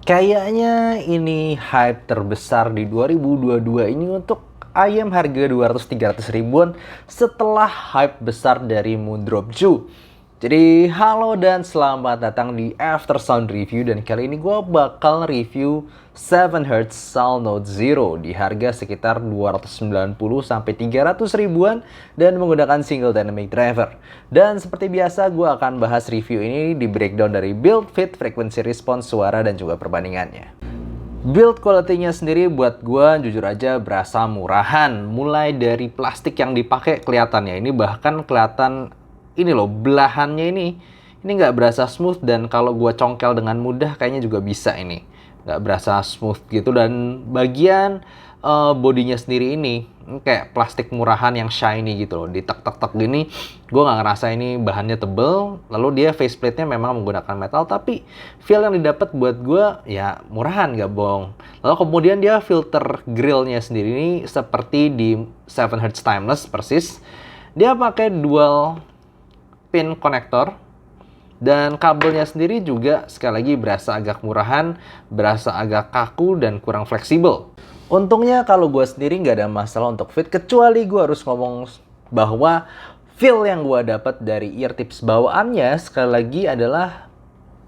Kayaknya ini hype terbesar di 2022 ini untuk ayam harga 200-300 ribuan setelah hype besar dari Moondrop Chew. Jadi halo dan selamat datang di Aftersound Review, dan kali ini gue bakal review 7Hz Salnote Zero di harga sekitar 290-300 ribuan dan menggunakan single dynamic driver. Dan seperti biasa gue akan bahas review ini di breakdown dari build, fit, frequency response, suara, dan juga perbandingannya. Build quality-nya sendiri buat gue jujur aja berasa murahan. Mulai dari plastik yang dipakai kelihatannya ini, bahkan kelihatan ini loh, belahannya ini nggak berasa smooth, dan kalau gue congkel dengan mudah kayaknya juga bisa ini. Nggak berasa smooth gitu, dan bagian bodinya sendiri ini kayak plastik murahan yang shiny gitu loh. Ditek-tek-tek gini, gue nggak ngerasa ini bahannya tebel. Lalu dia faceplate-nya memang menggunakan metal, tapi feel yang didapat buat gue ya murahan, nggak bohong. Lalu kemudian dia filter grillnya sendiri ini seperti di 7Hz Timeless persis. Dia pakai dual pin konektor, dan kabelnya sendiri juga sekali lagi berasa agak murahan, berasa agak kaku dan kurang fleksibel. Untungnya kalau gue sendiri nggak ada masalah untuk fit, kecuali gue harus ngomong bahwa feel yang gue dapat dari ear tips bawaannya sekali lagi adalah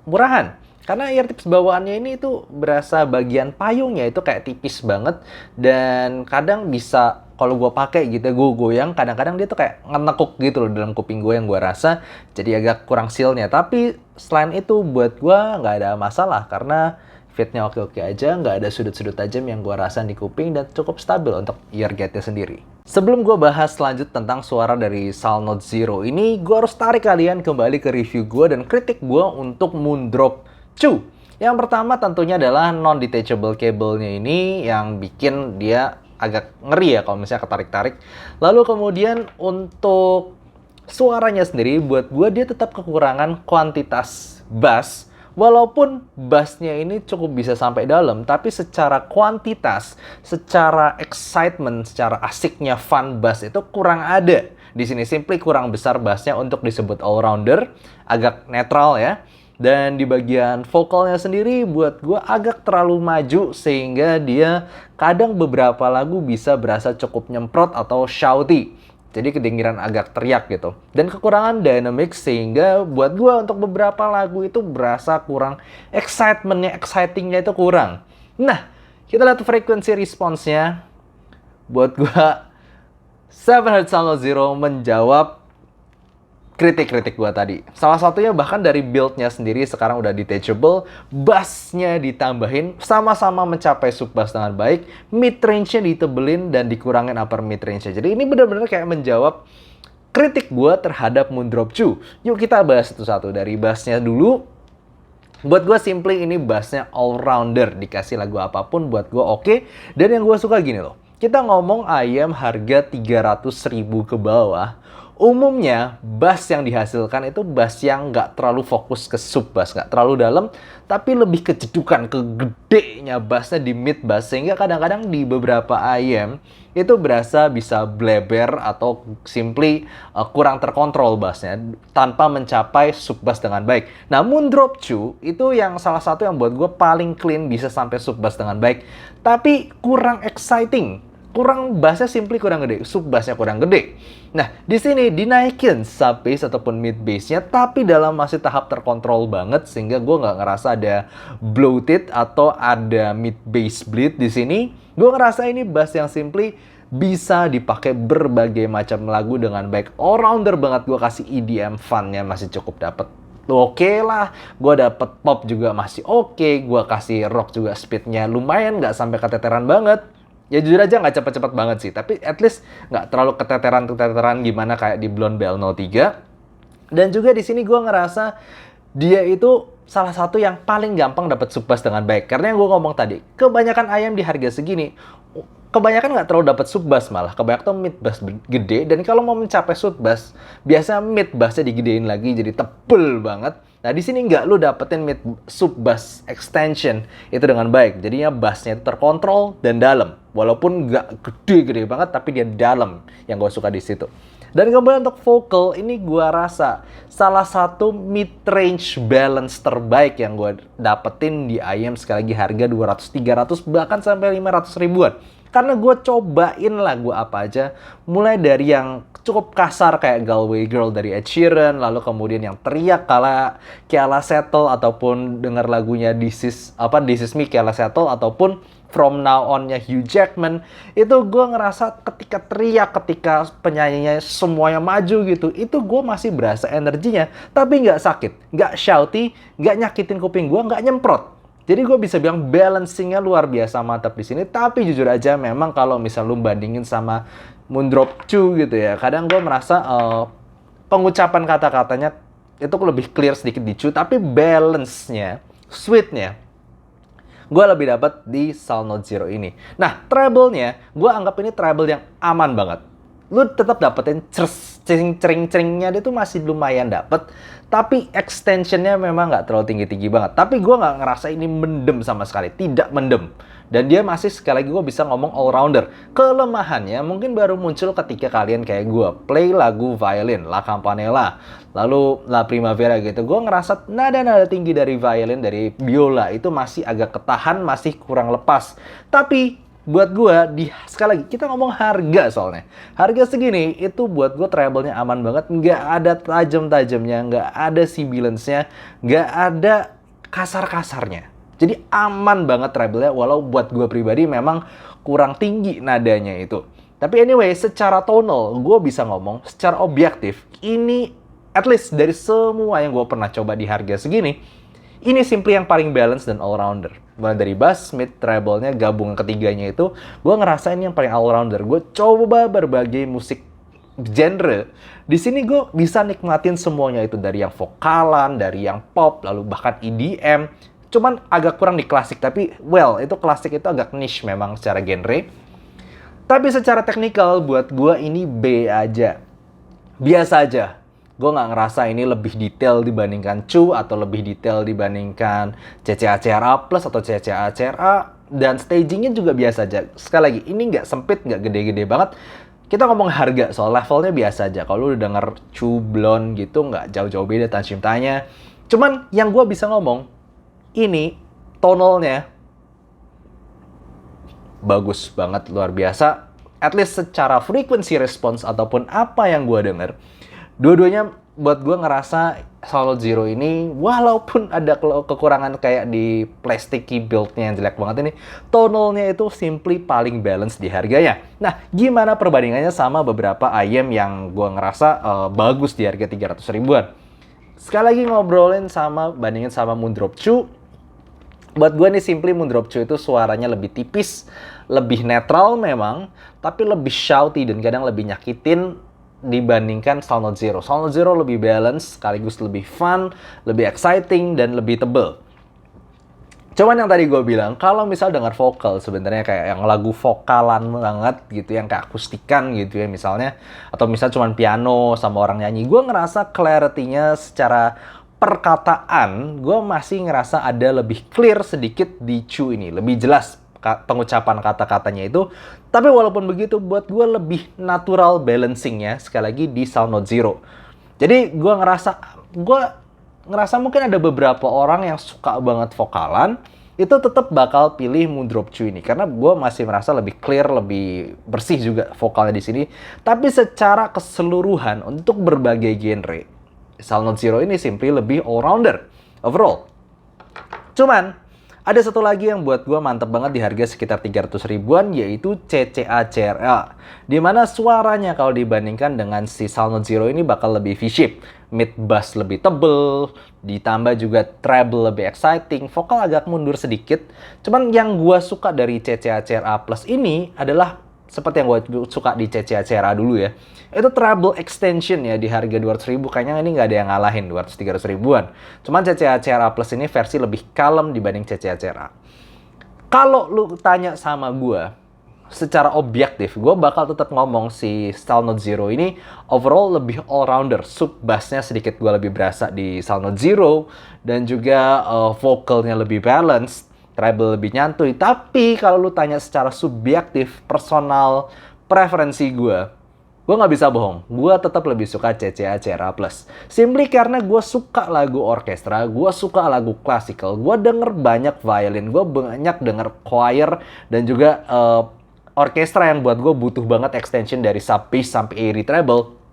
murahan. Karena ear tips bawaannya ini itu berasa bagian payungnya itu kayak tipis banget, dan kadang bisa kalau gue pakai gitu, gue goyang, kadang-kadang dia tuh kayak ngenekuk gitu loh dalam kuping gue, yang gue rasa jadi agak kurang seal-nya. Tapi selain itu buat gue nggak ada masalah, karena fitnya oke-oke aja, nggak ada sudut-sudut tajam yang gue rasa di kuping, dan cukup stabil untuk ear gate-nya sendiri. Sebelum gue bahas lanjut tentang suara dari Salnote Zero ini, gue harus tarik kalian kembali ke review gue dan kritik gue untuk Moondrop Chew. Yang pertama tentunya adalah non-detachable cable-nya ini yang bikin dia agak ngeri ya kalau misalnya ketarik-tarik. Lalu kemudian untuk suaranya sendiri, buat gue dia tetap kekurangan kuantitas bass. Walaupun bassnya ini cukup bisa sampai dalam, tapi secara kuantitas, secara excitement, secara asiknya fun bass itu kurang ada. Di sini simply kurang besar bassnya untuk disebut all-rounder, agak netral ya. Dan di bagian vokalnya sendiri buat gue agak terlalu maju, sehingga dia kadang beberapa lagu bisa berasa cukup nyemprot atau shouty. Jadi kedengiran agak teriak gitu. Dan kekurangan dynamic, sehingga buat gue untuk beberapa lagu itu berasa kurang excitingnya itu kurang. Nah, kita lihat frekuensi response-nya. Buat gue 7Hz Salnote Zero menjawab kritik-kritik gue tadi. Salah satunya bahkan dari build-nya sendiri sekarang udah detachable, bass-nya ditambahin, sama-sama mencapai sub bass dengan baik, mid-range-nya ditebelin dan dikurangin upper mid-range-nya. Jadi ini benar-benar kayak menjawab kritik gue terhadap Moondrop Chew. Yuk kita bahas satu-satu. Dari bass-nya dulu. Buat gue simply ini bass-nya all-rounder. Dikasih lagu apapun buat gue oke. Dan yang gue suka gini loh. Kita ngomong ayam harga 300 ribu ke bawah. Umumnya bass yang dihasilkan itu bass yang nggak terlalu fokus ke sub bass, nggak terlalu dalam, tapi lebih ke jedukan, ke gedenya bassnya di mid bass, sehingga kadang-kadang di beberapa ayam itu berasa bisa bleber atau simply kurang terkontrol bassnya tanpa mencapai sub bass dengan baik. Nah, Moondrop Chew itu yang salah satu yang buat gue paling clean, bisa sampai sub bass dengan baik, tapi kurang exciting. Kurang bassnya simply kurang gede, sub bassnya kurang gede. Nah, di sini dinaikin sub bass ataupun mid bassnya, tapi dalam masih tahap terkontrol banget, sehingga gue nggak ngerasa ada bloated atau ada mid bass bleed di sini. Gue ngerasa ini bass yang simply bisa dipakai berbagai macam lagu dengan baik. All rounder banget, gue kasih EDM fun-nya masih cukup dapet. Oke lah, gue dapet pop juga masih oke. Gue kasih rock juga speednya lumayan, nggak sampai keteteran banget. Ya jujur aja nggak cepet-cepet banget sih, tapi at least nggak terlalu keteteran gimana kayak di Blonde BL03. Dan juga di sini gue ngerasa dia itu salah satu yang paling gampang dapat sub bass dengan baik. Karena yang gue ngomong tadi, kebanyakan ayam di harga segini, kebanyakan nggak terlalu dapat sub bass, malah kebanyakan tuh mid bass gede. Dan kalau mau mencapai sub bass, biasanya mid bassnya digedein lagi jadi tebel banget. Nah, di sini nggak lu dapetin mid sub bass extension itu dengan baik. Jadinya bassnya itu terkontrol dan dalam. Walaupun nggak gede-gede banget, tapi dia dalam. Yang gue suka di situ. Dan kemudian untuk vocal, ini gue rasa salah satu mid-range balance terbaik yang gue dapetin di IM, sekali lagi harga 200, 300, bahkan sampai 500 ribuan. Karena gue cobain lagu apa aja, mulai dari yang cukup kasar kayak Galway Girl dari Ed Sheeran, lalu kemudian yang teriak kala Keala Settle, ataupun denger lagunya This Is Me Keala Settle, ataupun From Now On-nya Hugh Jackman. Itu gue ngerasa ketika teriak, ketika penyanyinya semuanya maju gitu, itu gue masih berasa energinya, tapi nggak sakit, nggak shouty, nggak nyakitin kuping gue, nggak nyemprot. Jadi gue bisa bilang balancingnya luar biasa mantap di sini. Tapi jujur aja memang kalau misal lu bandingin sama Moondrop 2 gitu ya, kadang gue merasa pengucapan kata-katanya itu lebih clear sedikit di 2, tapi balance-nya, sweet-nya, gue lebih dapat di Soul Note Zero ini. Nah, treble-nya, gue anggap ini treble yang aman banget. Lu tetap dapetin cering-ceringnya dia tuh masih lumayan dapet, tapi extensionnya memang nggak terlalu tinggi-tinggi banget. Tapi gue nggak ngerasa ini mendem sama sekali, tidak mendem. Dan dia masih, sekali lagi gue bisa ngomong all-rounder. Kelemahannya mungkin baru muncul ketika kalian kayak gue play lagu violin, La Campanella, lalu La Primavera gitu. Gue ngerasa nada-nada tinggi dari violin, dari biola itu masih agak ketahan, masih kurang lepas. Tapi buat gue, sekali lagi, kita ngomong harga soalnya. Harga segini, itu buat gue treble-nya aman banget. Nggak ada tajam-tajamnya, nggak ada sibilance-nya, nggak ada kasar-kasarnya. Jadi aman banget treble-nya, walau buat gue pribadi memang kurang tinggi nadanya itu. Tapi anyway, secara tonal, gue bisa ngomong, secara objektif, ini at least dari semua yang gue pernah coba di harga segini, ini simply yang paling balance dan all-rounder. Mulai dari bass, mid, treble-nya, gabungan ketiganya itu, gue ngerasa ini yang paling all-rounder. Gue coba berbagai musik genre. Di sini gue bisa nikmatin semuanya itu. Dari yang vokalan, dari yang pop, lalu bahkan EDM. Cuman agak kurang di klasik, tapi well, itu klasik itu agak niche memang secara genre. Tapi secara teknikal, buat gue ini B aja. Biasa aja. Gue nggak ngerasa ini lebih detail dibandingkan Chu, atau lebih detail dibandingkan CCA-CRA Plus atau CCA-CRA, dan stagingnya juga biasa aja. Sekali lagi, ini nggak sempit, nggak gede-gede banget. Kita ngomong harga, soal levelnya biasa aja. Kalau lu udah denger Chu Blonde gitu, nggak jauh-jauh beda Tan Cintanya. Cuman yang gue bisa ngomong, ini tonalnya bagus banget, luar biasa. At least secara frequency response ataupun apa yang gue denger, dua-duanya buat gue ngerasa Soul Note Zero ini, walaupun ada kekurangan kayak di plasticky build-nya yang jelek banget ini, tonalnya itu simply paling balance di harganya. Nah, gimana perbandingannya sama beberapa IM yang gue ngerasa bagus di harga 300 ribuan? Sekali lagi bandingin sama Moondrop 2. Buat gue nih simply Moondrop 2 itu suaranya lebih tipis, lebih netral memang, tapi lebih shouty dan kadang lebih nyakitin dibandingkan Soul Note Zero. Soul Note Zero lebih balance, sekaligus lebih fun, lebih exciting, dan lebih tebel. Cuman yang tadi gue bilang, kalau misal dengar vokal sebenarnya kayak yang lagu vokalan banget gitu, yang kayak akustikan gitu ya misalnya, atau misal cuman piano sama orang nyanyi, gue ngerasa clarity-nya secara perkataan, gue masih ngerasa ada lebih clear sedikit di Chu ini, lebih jelas pengucapan kata-katanya itu. Tapi walaupun begitu, buat gue lebih natural balancingnya sekali lagi di Soul Note Zero. Jadi gue ngerasa mungkin ada beberapa orang yang suka banget vokalan, itu tetap bakal pilih Moondrop 2 ini karena gue masih merasa lebih clear, lebih bersih juga vokalnya di sini. Tapi secara keseluruhan untuk berbagai genre, Soul Note Zero ini simply lebih all-rounder overall. Cuman, ada satu lagi yang buat gue mantep banget di harga sekitar 300 ribuan, yaitu CCA-CRA. Dimana suaranya kalau dibandingkan dengan si Soul Note Zero ini bakal lebih V-shape. Mid bass lebih tebel, ditambah juga treble lebih exciting, vokal agak mundur sedikit. Cuman yang gue suka dari CCA-CRA Plus ini adalah seperti yang gue suka di CCA-CRA dulu ya. Itu treble extension ya di harga 200 ribu. Kayaknya ini nggak ada yang ngalahin 200-300 ribuan. Cuman CCA-CRA Plus ini versi lebih kalem dibanding CCA-CRA. Kalau lu tanya sama gue, secara objektif, gue bakal tetap ngomong si Soul Note Zero ini overall lebih all-rounder. Sub bassnya sedikit gue lebih berasa di Soul Note Zero. Dan juga vokalnya lebih balanced, treble lebih nyantui. Tapi kalau lu tanya secara subjektif, personal preferensi gue gue nggak bisa bohong, gue tetap lebih suka CCA CRA Plus. Simply karena gue suka lagu orkestra, gue suka lagu klasikal, gue denger banyak violin, gue banyak denger choir, dan juga orkestra yang buat gue butuh banget extension dari sub bass sampai airy treble.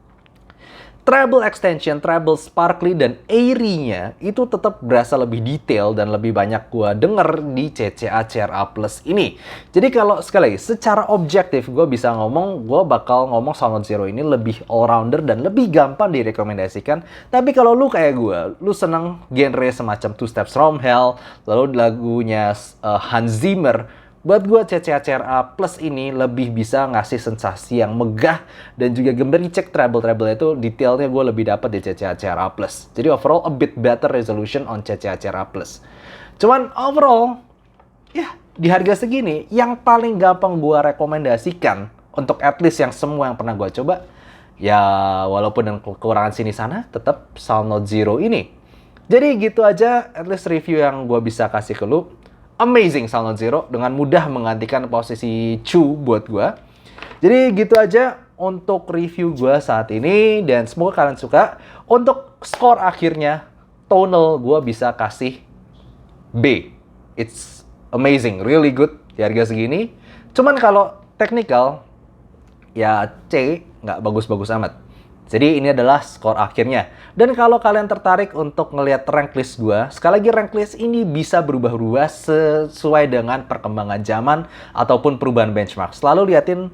Treble extension, treble sparkly, dan airy-nya itu tetap berasa lebih detail dan lebih banyak gua denger di CCA CRA Plus ini. Jadi kalau sekali lagi, secara objektif gue bisa ngomong, gue bakal ngomong Sound Zero ini lebih all-rounder dan lebih gampang direkomendasikan. Tapi kalau lu kayak gue, lu seneng genre semacam Two Steps From Hell, lalu lagunya Hans Zimmer, buat gue CCA CRA Plus ini lebih bisa ngasih sensasi yang megah dan juga gemericek treble-treble itu detailnya gue lebih dapat di CCA CRA Plus. Jadi overall a bit better resolution on CCA CRA Plus. Cuman overall, ya di harga segini yang paling gampang gue rekomendasikan untuk at least yang semua yang pernah gue coba, ya walaupun dengan kekurangan sini sana, tetap Sound Zero ini. Jadi gitu aja at least review yang gue bisa kasih ke lu. Amazing Sound Zero dengan mudah menggantikan posisi Chu buat gue. Jadi gitu aja untuk review gue saat ini dan semoga kalian suka. Untuk skor akhirnya, tonal gue bisa kasih B. It's amazing, really good di harga segini. Cuman kalau technical, ya C, nggak bagus-bagus amat. Jadi ini adalah skor akhirnya. Dan kalau kalian tertarik untuk ngelihat rank list gue, sekali lagi rank list ini bisa berubah-ubah sesuai dengan perkembangan zaman ataupun perubahan benchmark. Selalu liatin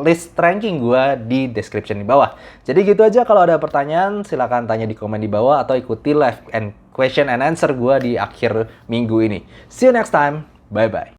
list ranking gue di description di bawah. Jadi gitu aja, kalau ada pertanyaan silahkan tanya di komen di bawah atau ikuti live and question and answer gue di akhir minggu ini. See you next time, bye-bye.